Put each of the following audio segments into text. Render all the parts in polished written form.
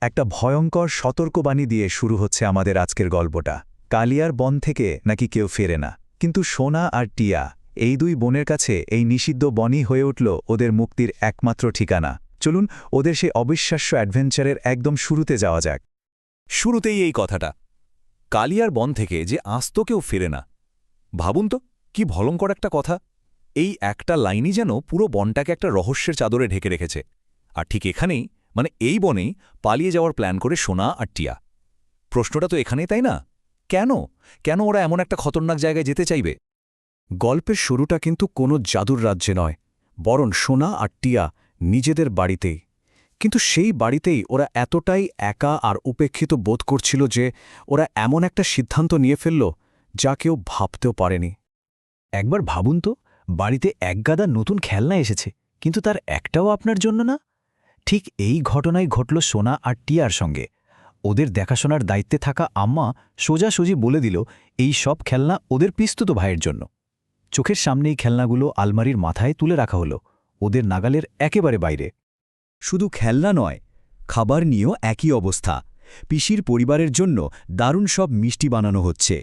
একটা ভয়ঙ্কর সতর্কবাণী দিয়ে শুরু হচ্ছে আমাদের আজকের গল্পটা। কালিয়ার বন থেকে নাকি কেউ ফেরে না, কিন্তু সোনা আর টিয়া এই দুই বোনের কাছে এই নিষিদ্ধ বনই হয়ে উঠল ওদের মুক্তির একমাত্র ঠিকানা। চলুন ওদের সেই অবিশ্বাস্য অ্যাডভেঞ্চারের একদম শুরুতে যাওয়া যাক। শুরুতেই এই কথাটা, কালিয়ার বন থেকে যে আস্ত কেউ ফেরে না। ভাবুন তো, কি ভয়ঙ্কর একটা কথা। এই একটা লাইনই যেন পুরো বনটাকে একটা রহস্যের চাদরে ঢেকে রেখেছে। আর ঠিক এখানেই, মানে এই বনেই পালিয়ে যাওয়ার প্ল্যান করে সোনা আর টিয়া। প্রশ্নটা তো এখানেই, তাই না? কেন কেন ওরা এমন একটা খতরনাক জায়গায় যেতে চাইবে? গল্পের শুরুটা কিন্তু কোনো জাদুর রাজ্যে নয়, বরং সোনা আর টিয়া নিজেদের বাড়িতেই। কিন্তু সেই বাড়িতেই ওরা এতটাই একা আর উপেক্ষিত বোধ করছিল যে ওরা এমন একটা সিদ্ধান্ত নিয়ে ফেলল যা কেউ ভাবতেও পারেনি। একবার ভাবুন তো, বাড়িতে একগাদা নতুন খেলনা এসেছে, কিন্তু তার একটাও আপনার জন্য না। ঠিক এই ঘটনাই ঘটল সোনা আর টিয়ার সঙ্গে। ওদের দেখাশোনার দায়িত্বে থাকা আম্মা সোজাসুজি বলে দিল এই সব খেলনা ওদের পিস্তুত ভাইয়ের জন্য। চোখের সামনেই খেলনাগুলো আলমারির মাথায় তুলে রাখা হলো, ওদের নাগালের একেবারে বাইরে। শুধু খেলনা নয়, খাবার নিয়েও একই অবস্থা। পিসির পরিবারের জন্য দারুণ সব মিষ্টি বানানো হচ্ছে,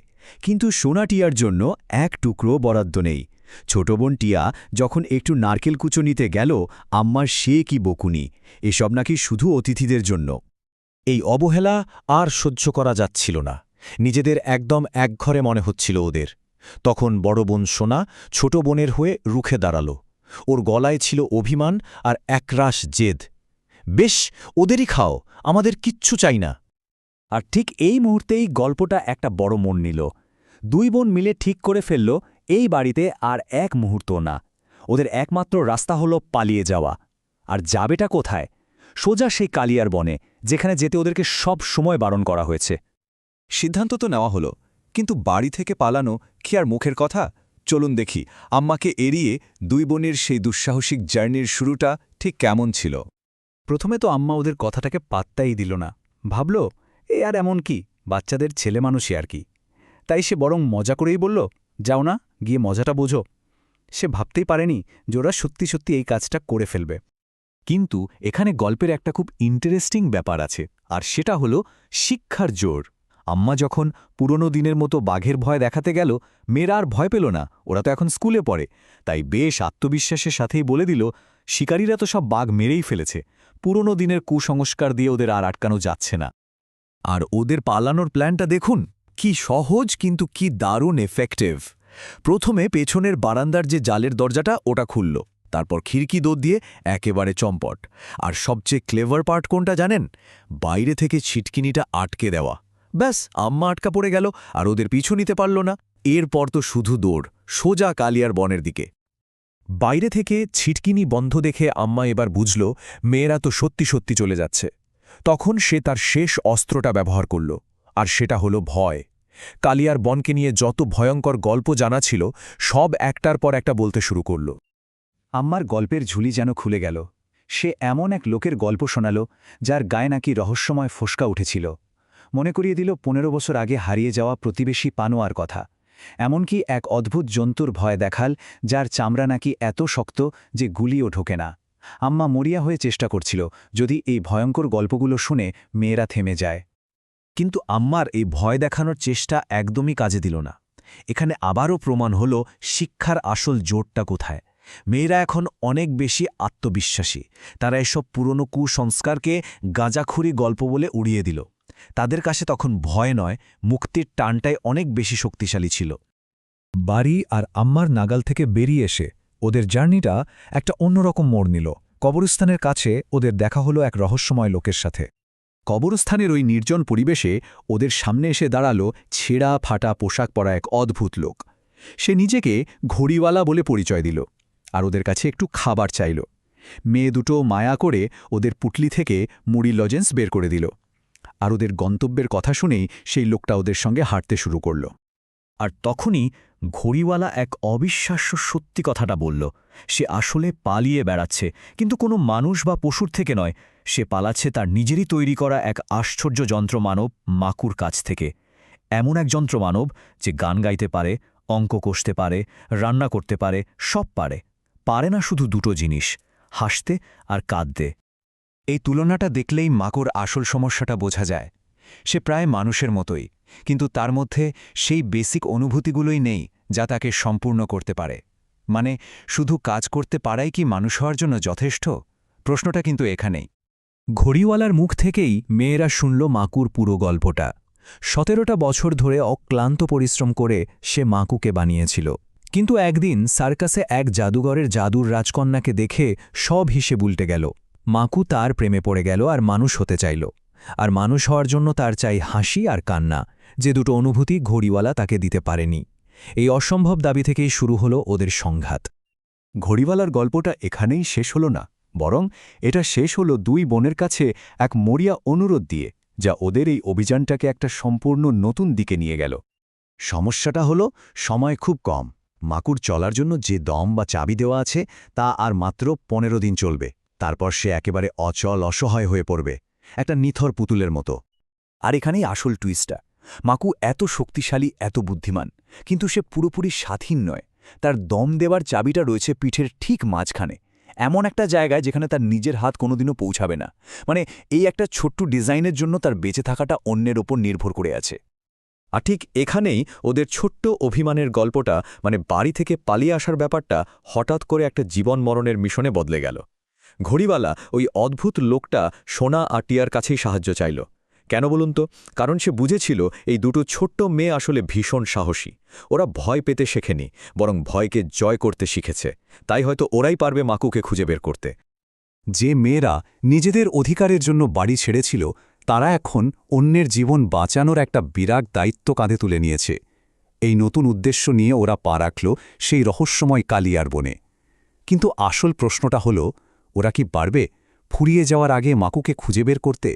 কিন্তু সোনা টিয়ার জন্য এক টুকরো বরাদ্দ নেই। ছোট বোন টিয়া যখন একটু নারকেল কুচো নিতে গেল, আম্মার সে কি বকুনি, এসব নাকি শুধু অতিথিদের জন্য। এই অবহেলা আর সহ্য করা যাচ্ছিল না। নিজেদের একদম একঘরে মনে হচ্ছিল ওদের। তখন বড় বোন সোনা ছোট বোনের হয়ে রুখে দাঁড়াল। ওর গলায় ছিল অভিমান আর একরাশ জেদ। বেশ, ওদেরই খাও, আমাদের কিচ্ছু চাই না। আর ঠিক এই মুহূর্তেই গল্পটা একটা বড় মোড় নিল। দুই বোন মিলে ঠিক করে ফেলল এই বাড়িতে আর এক মুহূর্ত না। ওদের একমাত্র রাস্তা হলো পালিয়ে যাওয়া। আর যাবেটা কোথায়? সোজা সেই কালিয়ার বনে, যেখানে যেতে ওদেরকে সব সময় বারণ করা হয়েছে। সিদ্ধান্ত তো নেওয়া হলো, কিন্তু বাড়ি থেকে পালানো কি আর মুখের কথা? চলুন দেখি আম্মাকে এড়িয়ে দুই বোনের সেই দুঃসাহসিক জার্নির শুরুটা ঠিক কেমন ছিল। প্রথমে তো আম্মা ওদের কথাটাকে পাত্তাই দিল না। ভাবল এ আর এমন কি, বাচ্চাদের ছেলে মানুষই আর কি। তাই সে বরং মজা করেই বলল, যাও না, গিয়ে মজাটা বোঝো। সে ভাবতেই পারেনি যে ওরা সত্যি সত্যি এই কাজটা করে ফেলবে। কিন্তু এখানে গল্পের একটা খুব ইন্টারেস্টিং ব্যাপার আছে, আর সেটা হলো শিক্ষার জোর। আম্মা যখন পুরনো দিনের মতো বাঘের ভয় দেখাতে গেল, মেয়েরা আর ভয় পেল না, ওরা তো এখন স্কুলে পড়ে। তাই বেশ আত্মবিশ্বাসের সাথেই বলে দিল, শিকারীরা তো সব বাঘ মেরেই ফেলেছে, পুরনো দিনের কুসংস্কার দিয়ে ওদের আর আটকানো যাচ্ছে না। আর ওদের পালানোর প্ল্যানটা দেখুন, কি সহজ কিন্তু কি দারুণ এফেক্টিভ। প্রথমে পেছনের বারান্দার যে জালের দরজাটা ওটা খুলল, তারপর খিড়কি দৌড় দিয়ে একেবারে চম্পট। আর সবচেয়ে ক্লেভার পার্ট কোনটা জানেন? বাইরে থেকে ছিটকিনিটা আটকে দেওয়া। ব্যাস, আম্মা আটকা পড়ে গেল আর ওদের পিছু নিতে পারল না। এরপর তো শুধু দৌড় সোজা কালিয়ার বনের দিকে। বাইরে থেকে ছিটকিনি বন্ধ দেখে আম্মা এবার বুঝল মেয়েরা তো সত্যি সত্যি চলে যাচ্ছে। তখন সে তার শেষ অস্ত্রটা ব্যবহার করল, আর সেটা হলো ভয়। কালিয়ার বনকে নিয়ে যত ভয়ঙ্কর গল্প জানা ছিল সব একটার পর একটা বলতে শুরু করল। আম্মার গল্পের ঝুলি যেন খুলে গেল। সে এমন এক লোকের গল্প শোনাল যার গায়ে নাকি রহস্যময় ফোসকা উঠেছিল। মনে করিয়ে দিল ১৫ বছর আগে হারিয়ে যাওয়া প্রতিবেশী পানোয়ার কথা। এমনকি এক অদ্ভুত জন্তুর ভয় দেখাল, যার চামড়া নাকি এত শক্ত যে গুলিও ঢোকে না। আম্মা মরিয়া হয়ে চেষ্টা করছিল যদি এই ভয়ঙ্কর গল্পগুলো শুনে মেয়েরা থেমে যায়। কিন্তু আম্মার এই ভয় দেখানোর চেষ্টা একদমই কাজে দিল না। এখানে আবারও প্রমাণ হল শিক্ষার আসল জোরটা কোথায়। মেয়েরা এখন অনেক বেশি আত্মবিশ্বাসী। তারা এসব পুরনো কুসংস্কারকে গাঁজাখুরি গল্প বলে উড়িয়ে দিল। তাদের কাছে তখন ভয় নয়, মুক্তির টানটাই অনেক বেশি শক্তিশালী ছিল। বাড়ি আর আম্মার নাগাল থেকে বেরিয়ে এসে ওদের জার্নিটা একটা অন্যরকম মোড় নিল। কবরস্থানের কাছে ওদের দেখা হলো এক রহস্যময় লোকের সাথে। কবরস্থানের ওই নির্জন পরিবেশে ওদের সামনে এসে দাঁড়ালো ছেঁড়া ফাটা পোশাক পরা এক অদ্ভুত লোক। সে নিজেকে ঘড়িওয়ালা বলে পরিচয় দিল, আর ওদের কাছে একটু খাবার চাইল। মেয়ে দুটো মায়া করে ওদের পুটলি থেকে মুড়ি লজেন্স বের করে দিল। আর ওদের গন্তব্যের কথা শুনেই সেই লোকটা ওদের সঙ্গে হাঁটতে শুরু করল। আর তখনই ঘড়িওয়ালা এক অবিশ্বাস্য সত্যি কথাটা বলল। সে আসলে পালিয়ে বেড়াচ্ছে, কিন্তু কোনো মানুষ বা পশুর থেকে নয়। সে পালাচ্ছে তার নিজেরই তৈরি করা এক আশ্চর্য যন্ত্রমানব মাকুর কাছ থেকে। এমন এক যন্ত্রমানব যে গান গাইতে পারে, অঙ্ক কষতে পারে, রান্না করতে পারে, সব পারে। পারে না শুধু দুটো জিনিস, হাসতে আর কাঁদতে। এই তুলনাটা দেখলেই মাকুর আসল সমস্যাটা বোঝা যায়। সে প্রায় মানুষের মতোই, কিন্তু তার মধ্যে সেই বেসিক অনুভূতিগুলোই নেই যা তাকে সম্পূর্ণ করতে পারে। মানে শুধু কাজ করতে পারাই কি মানুষ হওয়ার জন্য যথেষ্ট? প্রশ্নটা কিন্তু এখানেই। ঘড়িওয়ালার মুখ থেকেই মেয়েরা শুনল মাকুর পুরো গল্পটা। 17টা বছর ধরে অক্লান্ত পরিশ্রম করে সে মাকুকে বানিয়েছিল, কিন্তু একদিন সার্কাসে এক জাদুঘরের জাদুর রাজকন্যাকে দেখে সব হিসেব উল্টে গেল। মাকু তার প্রেমে পড়ে গেল আর মানুষ হতে চাইল। আর মানুষ হওয়ার জন্য তার চাই হাসি আর কান্না, যে দুটো অনুভূতি ঘড়িওয়ালা তাকে দিতে পারেনি। এই অসম্ভব দাবি থেকেই শুরু হলো ওদের সংঘাত। ঘড়িওয়ালার গল্পটা এখানেই শেষ হল না, বরং এটা শেষ হল দুই বোনের কাছে এক মরিয়া অনুরোধ দিয়ে, যা ওদের এই অভিযানটাকে একটা সম্পূর্ণ নতুন দিকে নিয়ে গেল। সমস্যাটা হলো সময় খুব কম। মাকুর চলার জন্য যে দম বা চাবি দেওয়া আছে তা আর মাত্র 15 দিন চলবে। তারপর সে একেবারে অচল অসহায় হয়ে পড়বে, একটা নিথর পুতুলের মতো। আর এখানেই আসল টুইস্টটা। মাকু এত শক্তিশালী, এত বুদ্ধিমান, কিন্তু সে পুরোপুরি স্বাধীন নয়। তার দম দেওয়ার চাবিটা রয়েছে পিঠের ঠিক মাঝখানে, এমন একটা জায়গায় যেখানে তার নিজের হাত কোনোদিনও পৌঁছাবে না। মানে এই একটা ছোট্ট ডিজাইনের জন্য তার বেঁচে থাকাটা অন্যের ওপর নির্ভর করে আছে। আর ঠিক এখানেই ওদের ছোট্ট অভিমানের গল্পটা, মানে বাড়ি থেকে পালিয়ে আসার ব্যাপারটা, হঠাৎ করে একটা জীবন মরণের মিশনে বদলে গেল। ঘড়িওয়ালা ওই অদ্ভুত লোকটা সোনা আর টিয়ার কাছেই সাহায্য চাইল। কেন বলুন তো? কারণ সে বুঝেছিল এই দুটো ছোট্ট মেয়ে আসলে ভীষণ সাহসী। ওরা ভয় পেতে শেখেনি, বরং ভয়কে জয় করতে শিখেছে। তাই হয়তো ওরাই পারবে মাকুকে খুঁজে বের করতে। যে মেয়েরা নিজেদের অধিকারের জন্য বাড়ি ছেড়েছিল, তারা এখন অন্যের জীবন বাঁচানোর একটা বিরাট দায়িত্ব কাঁধে তুলে নিয়েছে। এই নতুন উদ্দেশ্য নিয়ে ওরা পা রাখল সেই রহস্যময় কালিয়ার বনে। কিন্তু আসল প্রশ্নটা হলো, ওরা কি পারবে ফুরিয়ে যাওয়ার আগে মাকুকে খুঁজে বের করতে?